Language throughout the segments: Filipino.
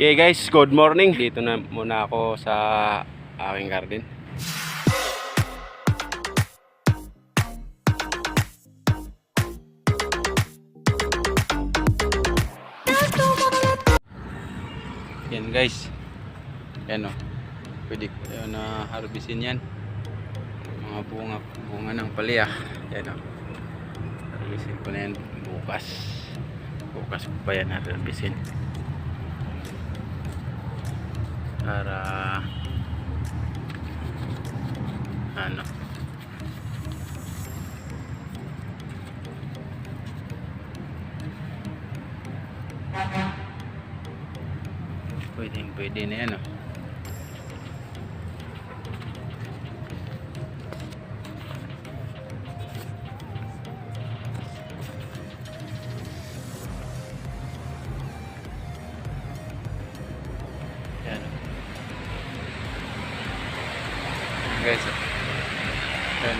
Okay guys, good morning. Dito na muna ako sa aking garden. Yan guys. Yan o. Pwede ko na harvestin yan. Mga bunga ng palya. Yan o. Harvestin ko na yan bukas. Bukas ko pa yan harvestin. Para ano pwede na yan yan guys, yan.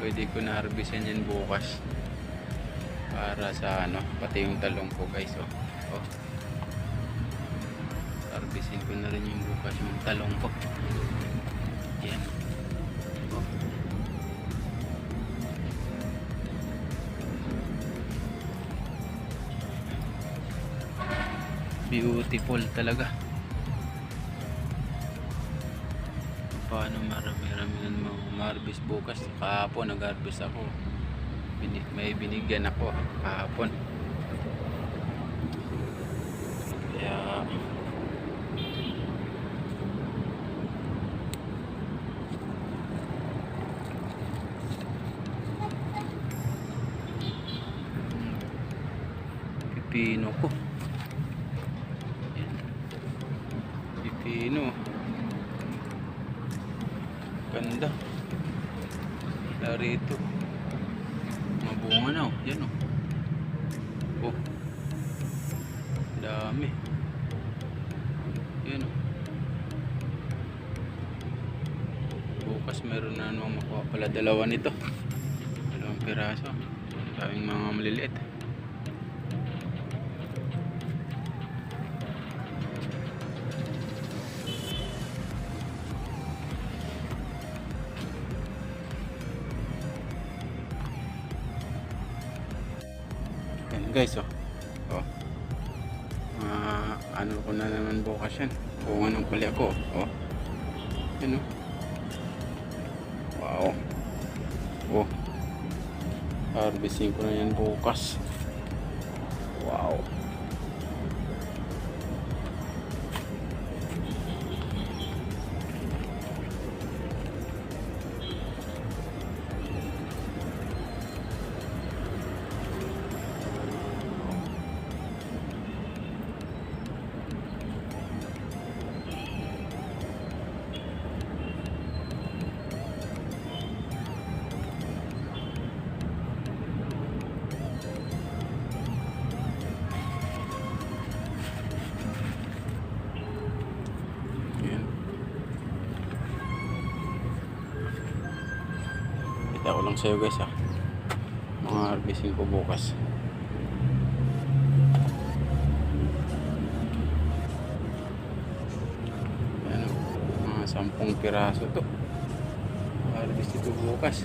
Pwede ko na harvestin yan bukas para sa pati yung talong ko guys. Harvestin ko na rin yung bukas yung talong ko. Yan. Beautiful talaga. Paano marami-rami na ma-harvest bukas? Kahapon nag-harvest ako. May binigyan ako kahapon. Kaya pipino ko. Yan. Pipino. Ganda. Narito. Mabunga na yan dami. Yan bukas meron na makuha pala dalawa nito. Dalawang piraso. Daming mga maliliit. Guys, ano ko na naman bukas yan. Bunga ng pali ako. Yan wow. Harvesting ko na yan bukas. Wow. Kita ko lang sa'yo guys mga harvesting ko bukas. Yan mga 10 piraso to harvesting ko bukas.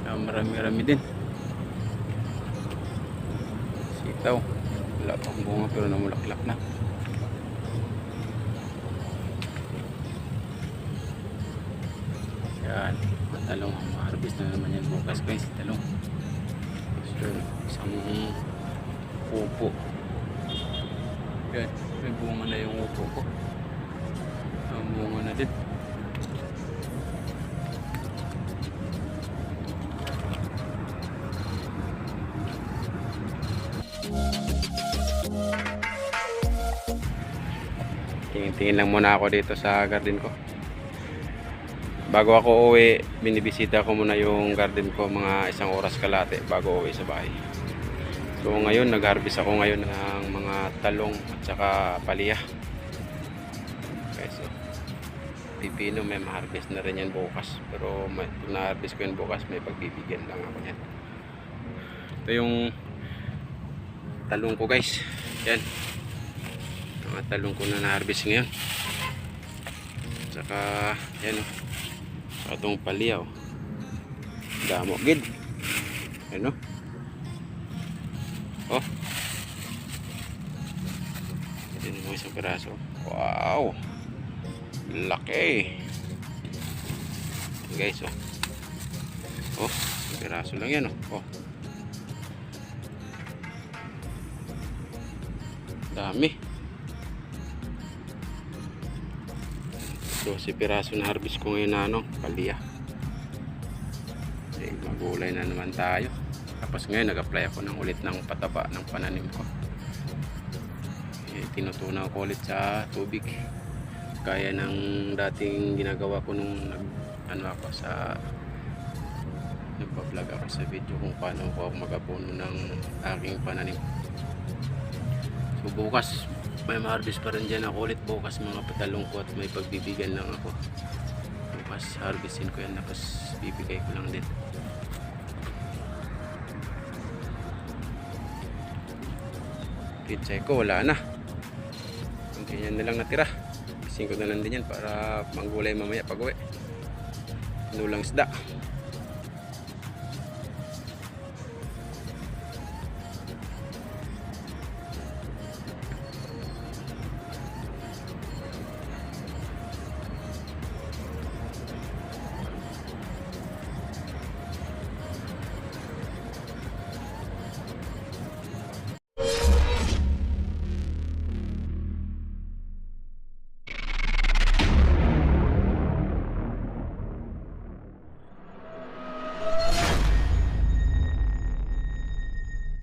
Marami-rami din. Sitaw wala pang bunga pero namulaklak na. Yan, talong. Ma-harvest na naman yan bukas guys, talong. So, isang upo. Yan, may bunga na yung upo ko. Ang bunga na din. Tingin lang muna ako dito sa garden ko. Bago ako uwi, binibisita ko muna yung garden ko mga 1 oras kalate bago uwi sa bahay. So ngayon, nag-harvest ako ngayon ng mga talong at saka palya. Okay, so pipino may ma-harvest na rin yan bukas. Pero kung na-harvest ko yan bukas, may pagbibigyan lang ako yan. Ito yung talong ko guys. Yan. Mga talong ko na na-harvest ngayon. Saka yan o. Saka itong palya o. Damo gid. Ano? Oh. Ito yung mga isang piraso. Wow. Laki. Guys oh. Oh, isang piraso lang yan oh. Oh. Dami. 12 piraso na harvest ko ngayon na ano, palya. Okay, magulay na naman tayo. Tapos ngayon nag-apply ako ng ulit ng pataba ng pananim ko. Tinutunaw ko ulit sa tubig. Kaya ng dating ginagawa ko nung ako sa nagpa-vlog ako sa video kung paano ako mag-apono ng aking pananim. So bukas may ma-harvest pa rin dyan ako ulit bukas mga patalong ko at may pagbibigan lang ako. Bukas harvestin ko yan tapos bibigay ko lang din. Pitsay ko wala na. Ganyan na lang natira. Ising ko na lang din yan para manggulay mamaya pag uwi. Nulang isda.